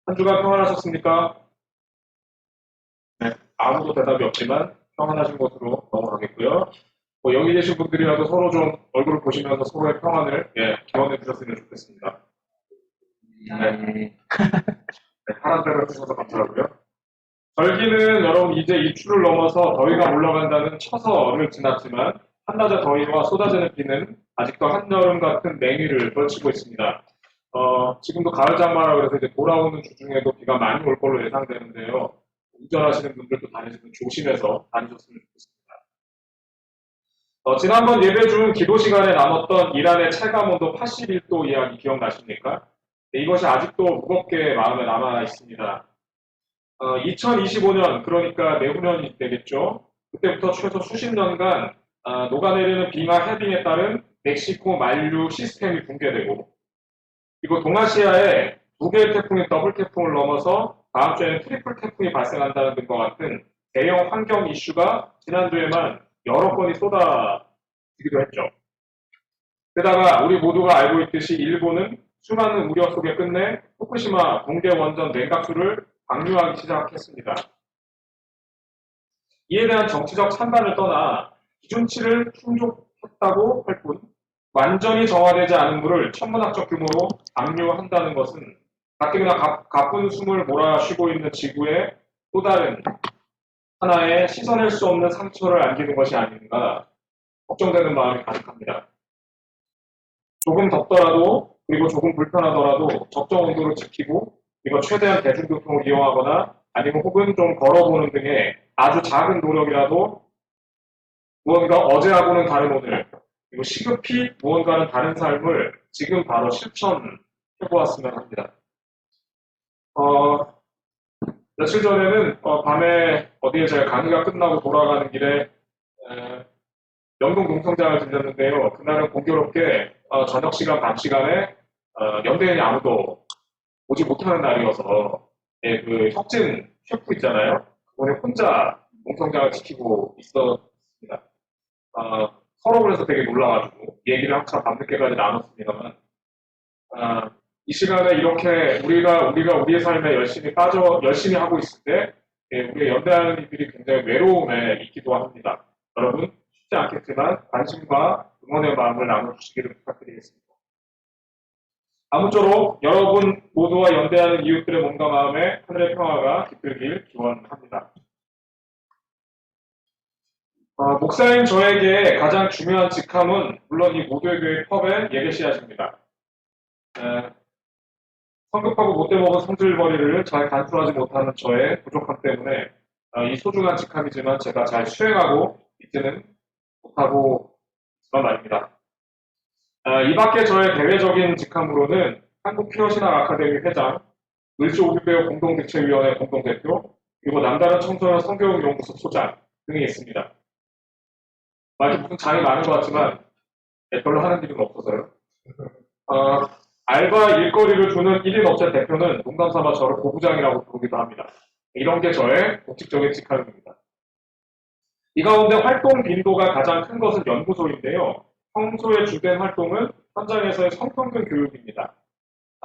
한 주간 평안하셨습니까? 네, 아무도 대답이 없지만 평안하신 것으로 넘어가겠고요. 여기 계신 분들이라도 서로 좀 얼굴을 보시면서 서로의 평안을 기원해 주셨으면 좋겠습니다. 네, 하란 대로 해주셔서 감사하고요. 절기는 여러분 이제 입추를 넘어서 더위가 물러간다는 처서를 지났지만 한낮의 더위와 쏟아지는 비는 아직도 한여름 같은 냉위를 떨치고 있습니다. 지금도 가을 장마라 그래서 이제 돌아오는 주 중에도 비가 많이 올 걸로 예상되는데요. 운전하시는 분들도 다니시면 조심해서 다니셨으면 좋겠습니다. 지난번 예배 중 기도 시간에 나눴던 이란의 체감 온도 81도 이야기 기억나십니까? 네, 이것이 아직도 무겁게 마음에 남아 있습니다. 2025년, 그러니까 내후년이 되겠죠. 그때부터 최소 수십 년간 녹아내리는 빙하 해빙에 따른 멕시코 만류 시스템이 붕괴되고, 그리고 동아시아에 두 개의 태풍이 더블 태풍을 넘어서 다음 주에는 트리플 태풍이 발생한다는 등과 같은 대형 환경 이슈가 지난주에만 여러 건이 쏟아지기도 했죠. 게다가 우리 모두가 알고 있듯이 일본은 수많은 우려 속에 끝내 후쿠시마 붕괴 원전 냉각수를 방류하기 시작했습니다. 이에 대한 정치적 찬반을 떠나 기준치를 충족했다고 할 뿐 완전히 정화되지 않은 물을 천문학적 규모로 방류한다는 것은 가뜩이나 가쁜 숨을 몰아쉬고 있는 지구에 또 다른 하나의 씻어낼 수 없는 상처를 안기는 것이 아닌가 걱정되는 마음이 가득합니다. 조금 덥더라도 그리고 조금 불편하더라도 적정 온도를 지키고 그리고 최대한 대중교통을 이용하거나 아니면 혹은 좀 걸어보는 등의 아주 작은 노력이라도 무언가 어제하고는 다른 오늘 그리고 시급히 무언가는 다른 삶을 지금 바로 실천해보았으면 합니다. 며칠 전에는 밤에 어디에 제가 강의가 끝나고 돌아가는 길에 영동 농성장을 들렸는데요. 그날은 공교롭게 저녁 시간, 밤 시간에 연대인이 아무도 오지 못하는 날이어서 그 혁진 셰프 있잖아요. 그분이 혼자 농성장을 지키고 있었습니다. 서로 그래서 되게 놀라가지고 얘기를 한참 밤늦게까지 나눴습니다만 이 시간에 이렇게 우리가 우리의 삶에 열심히 하고 있을 때 우리가 연대하는 이들이 굉장히 외로움에 있기도 합니다. 여러분 쉽지 않겠지만 관심과 응원의 마음을 나눠주시기를 부탁드리겠습니다. 아무쪼록 여러분 모두와 연대하는 이웃들의 몸과 마음에 하늘의 평화가 깃들길 기원합니다. 목사인 저에게 가장 중요한 직함은 물론 이 모두의 교회 펍의 예배씨앗입니다. 성급하고 못돼 먹은 성질머리를 잘 간수하지 못하는 저의 부족함 때문에 이 소중한 직함이지만 제가 잘 수행하고 있지는 못하고 있지만 말입니다. 이 밖에 저의 대외적인 직함으로는 한국피어신학 아카데미 회장, 을지 오비베어 공동대책위원회 공동대표, 그리고 남다른 청소년 성교육연구소 소장 등이 있습니다. 아직 무슨 장이 많은 것 같지만 별로 하는 일은 없어서요. 알바 일거리를 주는 1인 업체 대표는 농담삼아 저를 고부장이라고 부르기도 합니다. 이런 게 저의 공식적인 직함입니다. 이 가운데 활동 빈도가 가장 큰 것은 연구소인데요. 평소에 주된 활동은 현장에서의 성평등 교육입니다.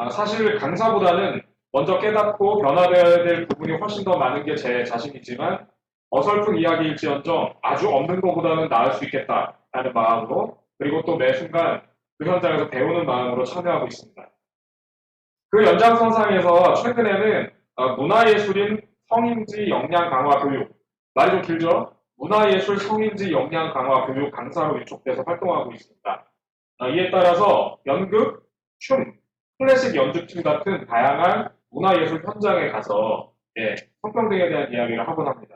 사실 강사보다는 먼저 깨닫고 변화되어야 될 부분이 훨씬 더 많은 게 제 자신이지만 어설픈 이야기일지언정 아주 없는 것보다는 나을 수 있겠다라는 마음으로 그리고 또 매 순간 그 현장에서 배우는 마음으로 참여하고 있습니다. 그 연장선상에서 최근에는 문화예술인 성인지 역량 강화 교육, 말이 좀 길죠? 문화예술 성인지 역량 강화 교육 강사로 위촉돼서 활동하고 있습니다. 이에 따라서 연극, 춤, 클래식 연주팀 같은 다양한 문화예술 현장에 가서 성평등에 대한 이야기를 하곤 합니다.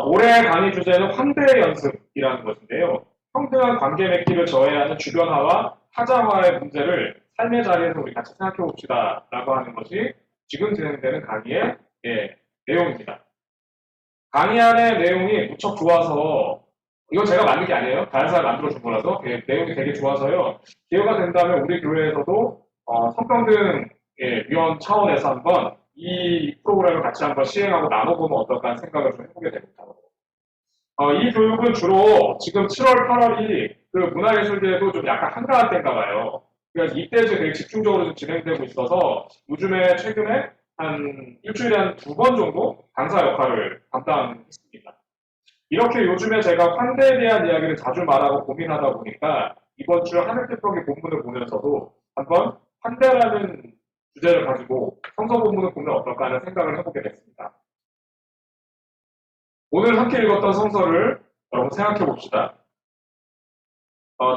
올해 강의 주제는 환대 연습이라는 것인데요. 평등한 관계 맺기를 저해하는 주변화와 타자화의 문제를 삶의 자리에서 우리 같이 생각해 봅시다 라고 하는 것이 지금 진행되는 강의의 내용입니다. 강의 안의 내용이 무척 좋아서 이건 제가 만든 게 아니에요. 다른 사람이 만들어준 거라서 내용이 되게 좋아서요. 기회가 된다면 우리 교회에서도 성평등 위원 차원에서 한번 이 프로그램을 같이 한번 시행하고 나눠보면 어떨까 하는 생각을 좀 해보게 됩니다. 이 교육은 주로 지금 7월, 8월이 그 문화예술계에도 좀 약간 한가한 때인가 봐요. 그래서 이때 이제 되게 집중적으로 좀 진행되고 있어서 요즘에 최근에 한 일주일에 한 2번 정도 강사 역할을 담당했습니다. 이렇게 요즘에 제가 환대에 대한 이야기를 자주 말하고 고민하다 보니까 이번 주 하늘특별기 본문을 보면서도 한번 환대라는 주제를 가지고 성서 본문을 보면 어떨까 하는 생각을 해보게 됐습니다. 오늘 함께 읽었던 성서를 여러분 생각해 봅시다.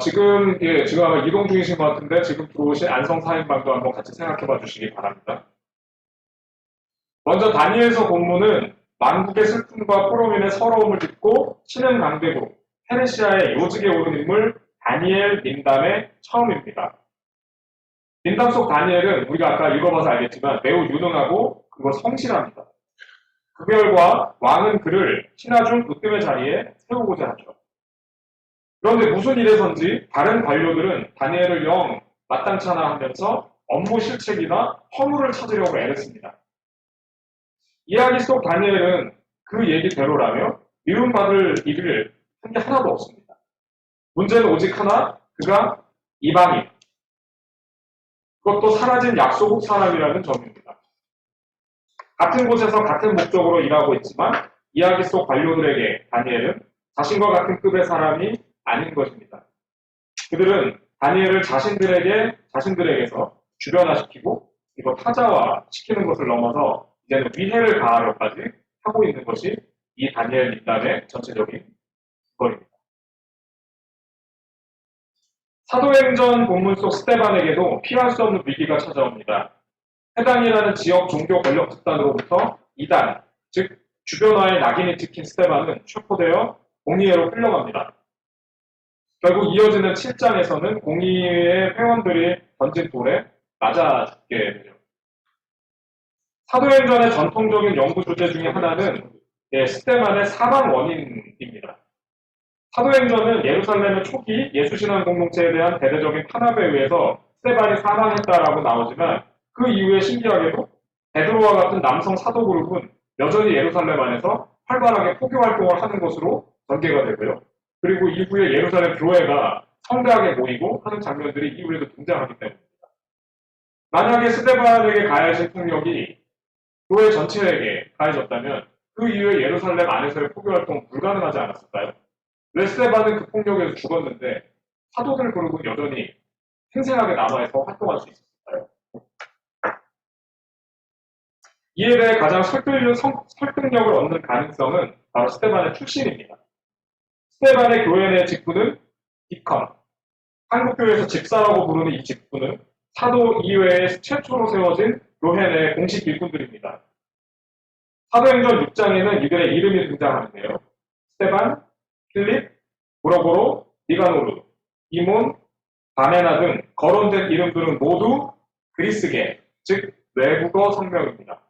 지금 아마 이동 중이신 것 같은데 지금 들어오신 안성 사인방도 한번 같이 생각해 봐 주시기 바랍니다. 먼저 다니엘서 본문은 만국의 슬픔과 포로민의 서러움을 딛고 신은 강대국 페르시아의 요직에 오른 인물 다니엘 닌담의 처음입니다. 닌담 속 다니엘은 우리가 아까 읽어봐서 알겠지만 매우 유능하고 그리고 성실합니다. 그 결과 왕은 그를 신하중 으뜸의 자리에 세우고자 하죠. 그런데 무슨 일에선지 다른 관료들은 다니엘을 영 마땅치 않아 하면서 업무 실책이나 허물을 찾으려고 애를 씁니다. 이야기 속 다니엘은 그 얘기대로라며 미움받을 일을 한 게 하나도 없습니다. 문제는 오직 하나, 그가 이방인, 그것도 사라진 약소국 사람이라는 점입니다. 같은 곳에서 같은 목적으로 일하고 있지만 이야기 속 관료들에게 다니엘은 자신과 같은 급의 사람이 아닌 것입니다. 그들은 다니엘을 자신들에게서 주변화시키고 이거 타자화시키는 것을 넘어서 이제는 위해를 가하려까지 하고 있는 것이 이 다니엘 닌담의 전체적인 거입니다. 사도행전 본문 속 스데반에게도 피할 수 없는 위기가 찾아옵니다. 해당이라는 지역 종교 권력 집단으로부터 이단, 즉 주변화에 낙인이 찍힌 스데반은 체포되어 공의회로 끌려갑니다. 결국 이어지는 7장에서는 공의회 회원들이 던진 돌에 맞아 죽게 되죠. 사도행전의 전통적인 연구 주제 중에 하나는 스데반의 사망 원인입니다. 사도행전은 예루살렘의 초기 예수신앙 공동체에 대한 대대적인 탄압에 의해서 스데반이 사망했다라고 나오지만 그 이후에 신기하게도 베드로와 같은 남성 사도 그룹은 여전히 예루살렘 안에서 활발하게 포교 활동을 하는 것으로 전개가 되고요. 그리고 이후에 예루살렘 교회가 성대하게 모이고 하는 장면들이 이후에도 등장하기 때문입니다. 만약에 스데반에게 가해진 폭력이 교회 전체에게 가해졌다면 그 이후에 예루살렘 안에서의 포교 활동은 불가능하지 않았을까요? 왜 스데반은 그 폭력에서 죽었는데 사도들 그룹은 여전히 생생하게 남아있어 활동할 수 있었을까요? 이에 대해 가장 설득력을 얻는 가능성은 바로 스데반의 출신입니다. 스데반의 교회 내 직분은 디컨, 한국교회에서 집사라고 부르는 이 직분은 사도 이외에 최초로 세워진 교회 내 공식 일꾼들입니다. 사도행전 6장에는 이들의 이름이 등장하는데요. 스데반, 필립, 브로고로, 니가노르, 이몬, 바네나 등 거론된 이름들은 모두 그리스계, 즉 외국어 성명입니다.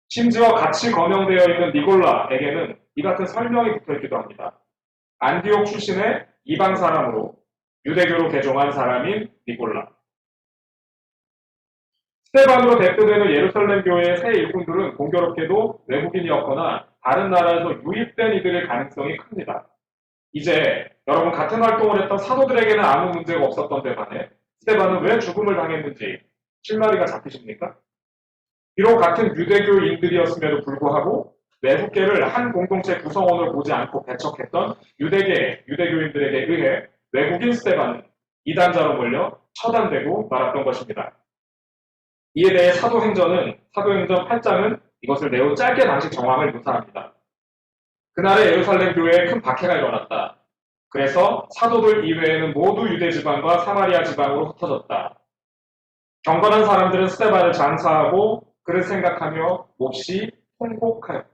심지어 같이 거명되어 있는 니골라에게는 이 같은 설명이 붙어있기도 합니다. 안디옥 출신의 이방 사람으로 유대교로 개종한 사람인 니골라. 스데반으로 대표되는 예루살렘 교회의 새 일꾼들은 공교롭게도 외국인이었거나 다른 나라에서 유입된 이들의 가능성이 큽니다. 이제 여러분 같은 활동을 했던 사도들에게는 아무 문제가 없었던 데 반해 스데반은 왜 죽음을 당했는지 실마리가 잡히십니까? 비록 같은 유대교인들이었음에도 불구하고 외국계를 한 공동체 구성원을 보지 않고 배척했던 유대교인들에게 의해 외국인 스데반은 이단자로 몰려 처단되고 말았던 것입니다. 이에 대해 사도행전 8장은 이것을 매우 짧게 당시 정황을 묘사합니다. 그날의 예루살렘 교회에 큰 박해가 일어났다. 그래서 사도들 이외에는 모두 유대 지방과 사마리아 지방으로 흩어졌다. 경건한 사람들은 스데반을 장사하고 그를 생각하며 몹시 통곡하였다.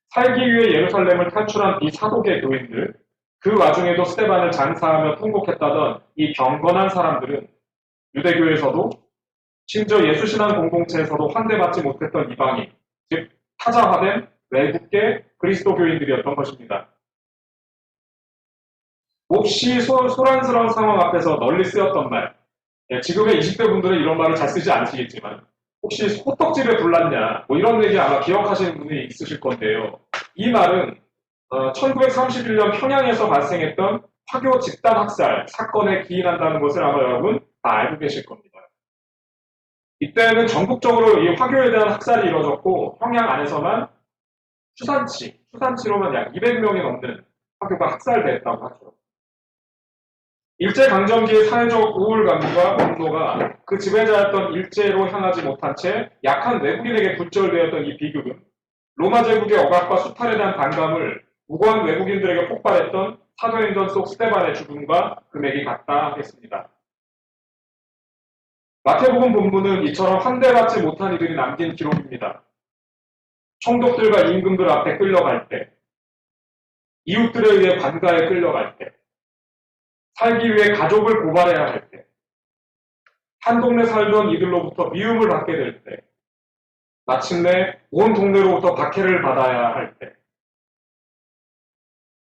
살기 위해 예루살렘을 탈출한 이 사도계 교인들, 그 와중에도 스데반을 장사하며 통곡했다던 이 경건한 사람들은 유대교에서도 심지어 예수신앙 공동체에서도 환대받지 못했던 이방인, 즉 타자화된 외국계 그리스도교인들이었던 것입니다. 몹시 소란스러운 상황 앞에서 널리 쓰였던 말, 지금의 20대 분들은 이런 말을 잘 쓰지 않으시겠지만 혹시 호떡집에 불났냐 뭐 이런 얘기 아마 기억하시는 분이 있으실 건데요. 이 말은 1931년 평양에서 발생했던 화교 집단 학살 사건에 기인한다는 것을 아마 여러분 다 알고 계실 겁니다. 이때는 전국적으로 이 화교에 대한 학살이 이루어졌고 평양 안에서만 추산치로만 약 200명이 넘는 화교가 학살됐다고 하죠. 일제강점기의 사회적 우울감과 분노가 그 지배자였던 일제로 향하지 못한 채 약한 외국인에게 굴절되었던 이 비극은 로마 제국의 억압과 수탈에 대한 반감을 무고한 외국인들에게 폭발했던 사도행전 속 스테반의 죽음과 금액이 같다 하겠습니다. 마태복음 본문은 이처럼 환대받지 못한 이들이 남긴 기록입니다. 총독들과 임금들 앞에 끌려갈 때, 이웃들에 의해 관가에 끌려갈 때, 살기 위해 가족을 고발해야 할 때, 한 동네 살던 이들로부터 미움을 받게 될 때, 마침내 온 동네로부터 박해를 받아야 할 때,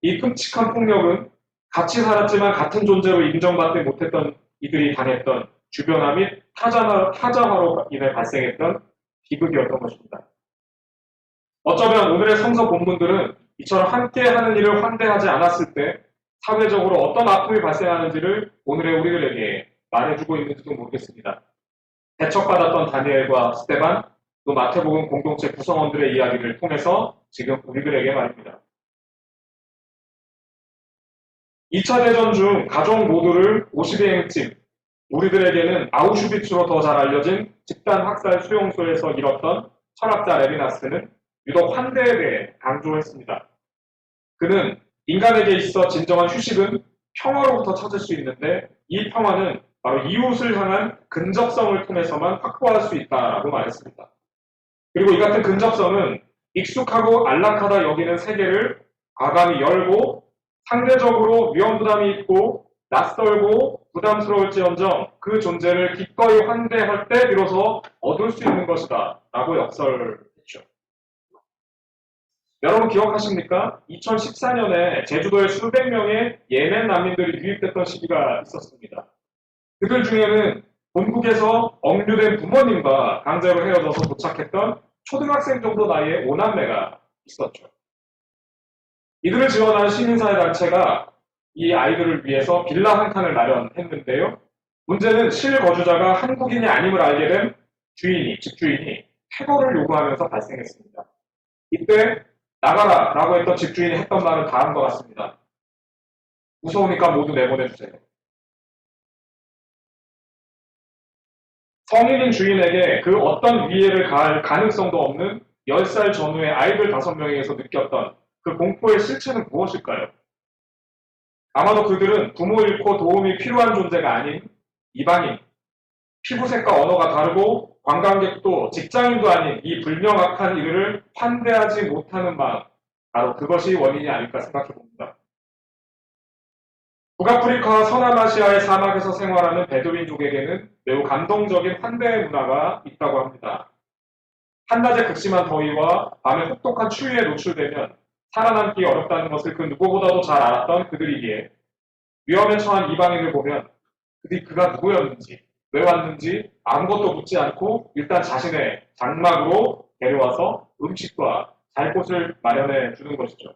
이 끔찍한 폭력은 같이 살았지만 같은 존재로 인정받지 못했던 이들이 당했던 주변화 및 타자화로 인해 발생했던 비극이었던 것입니다. 어쩌면 오늘의 성서 본문들은 이처럼 함께하는 일을 환대하지 않았을 때 사회적으로 어떤 아픔이 발생하는지를 오늘의 우리들에게 말해주고 있는지도 모르겠습니다. 대척받았던 다니엘과 스테반, 또 마태복음 공동체 구성원들의 이야기를 통해서 지금 우리들에게 말입니다. 2차 대전 중 가족 모두를 50여행쯤 우리들에게는 아우슈비츠로 더 잘 알려진 집단 학살 수용소에서 일었던 철학자 레비나스는 유독 환대에 대해 강조했습니다. 그는 인간에게 있어 진정한 휴식은 평화로부터 찾을 수 있는데 이 평화는 바로 이웃을 향한 근접성을 통해서만 확보할 수 있다라고 말했습니다. 그리고 이 같은 근접성은 익숙하고 안락하다 여기는 세계를 과감히 열고 상대적으로 위험부담이 있고 낯설고 부담스러울지언정 그 존재를 기꺼이 환대할 때 비로소 얻을 수 있는 것이다 라고 역설했죠. 여러분 기억하십니까? 2014년에 제주도에 수백 명의 예멘 난민들이 유입됐던 시기가 있었습니다. 그들 중에는 본국에서 억류된 부모님과 강제로 헤어져서 도착했던 초등학생 정도 나이의 5남매가 있었죠. 이들을 지원한 시민사회단체가 이 아이들을 위해서 빌라 한 칸을 마련했는데요. 문제는 실거주자가 한국인이 아님을 알게 된 집주인이 퇴거를 요구하면서 발생했습니다. 이때 나가라 라고 했던 집주인이 했던 말은 다음과 같습니다. 무서우니까 모두 내보내주세요. 성인인 주인에게 그 어떤 위해를 가할 가능성도 없는 10살 전후의 아이들 5명에게서 느꼈던 그 공포의 실체는 무엇일까요? 아마도 그들은 부모 잃고 도움이 필요한 존재가 아닌 이방인, 피부색과 언어가 다르고 관광객도 직장인도 아닌 이 불명확한 이들을 환대하지 못하는 마음, 바로 그것이 원인이 아닐까 생각해 봅니다. 북아프리카와 서남아시아의 사막에서 생활하는 베두인족에게는 매우 감동적인 환대 문화가 있다고 합니다. 한낮의 극심한 더위와 밤의 혹독한 추위에 노출되면 살아남기 어렵다는 것을 그 누구보다도 잘 알았던 그들이기에 위험에 처한 이방인을 보면 그가 누구였는지, 왜 왔는지 아무것도 묻지 않고 일단 자신의 장막으로 데려와서 음식과 잘 곳을 마련해 주는 것이죠.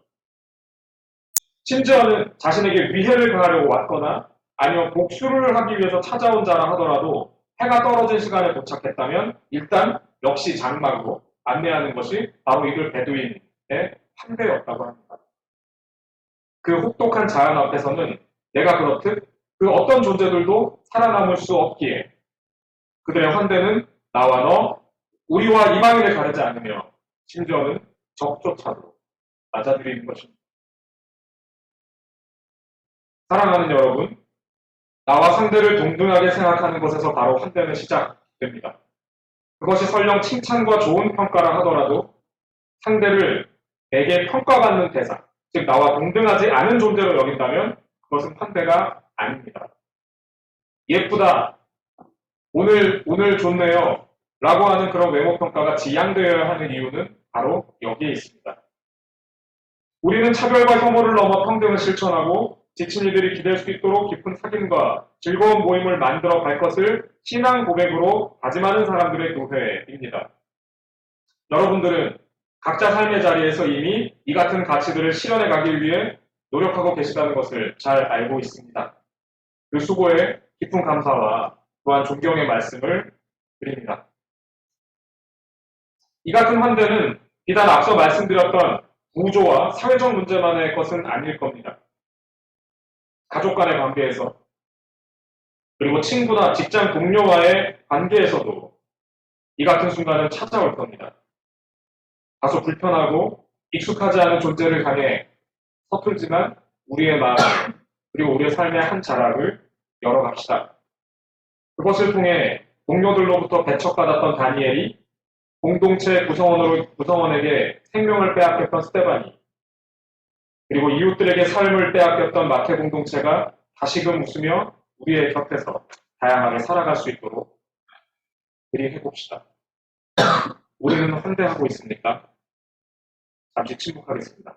심지어는 자신에게 위해를 가하려고 왔거나 아니면 복수를 하기 위해서 찾아온 자라 하더라도 해가 떨어진 시간에 도착했다면 일단 역시 장막으로 안내하는 것이 바로 이들 베두인의 환대였다고 합니다. 그 혹독한 자연 앞에서는 내가 그렇듯 그 어떤 존재들도 살아남을 수 없기에 그들의 환대는 나와 너, 우리와 이방인을 가르지 않으며 심지어는 적조차도 맞아들이는 것입니다. 사랑하는 여러분, 나와 상대를 동등하게 생각하는 것에서 바로 환대는 시작됩니다. 그것이 설령 칭찬과 좋은 평가라 하더라도 상대를 내게 평가받는 대상, 즉 나와 동등하지 않은 존재로 여긴다면 그것은 환대가 아닙니다. 예쁘다, 오늘 좋네요 라고 하는 그런 외모평가가 지양되어야 하는 이유는 바로 여기에 있습니다. 우리는 차별과 혐오를 넘어 평등을 실천하고 지친 이들이 기댈 수 있도록 깊은 사귐과 즐거운 모임을 만들어 갈 것을 신앙 고백으로 다짐하는 사람들의 교회입니다. 여러분들은 각자 삶의 자리에서 이미 이 같은 가치들을 실현해 가기 위해 노력하고 계시다는 것을 잘 알고 있습니다. 그 수고에 깊은 감사와 또한 존경의 말씀을 드립니다. 이 같은 환대는 비단 앞서 말씀드렸던 구조와 사회적 문제만의 것은 아닐 겁니다. 가족 간의 관계에서, 그리고 친구나 직장 동료와의 관계에서도 이 같은 순간은 찾아올 겁니다. 다소 불편하고 익숙하지 않은 존재를 향해 서툴지만 우리의 마음, 그리고 우리의 삶의 한 자락을 열어갑시다. 그것을 통해 동료들로부터 배척받았던 다니엘이 공동체 구성원에게 생명을 빼앗겼던 스테반이, 그리고 이웃들에게 삶을 빼앗겼던 마태 공동체가 다시금 웃으며 우리의 곁에서 다양하게 살아갈 수 있도록 그리해봅시다. 우리는 환대하고 있습니까? 잠시 침묵하겠습니다.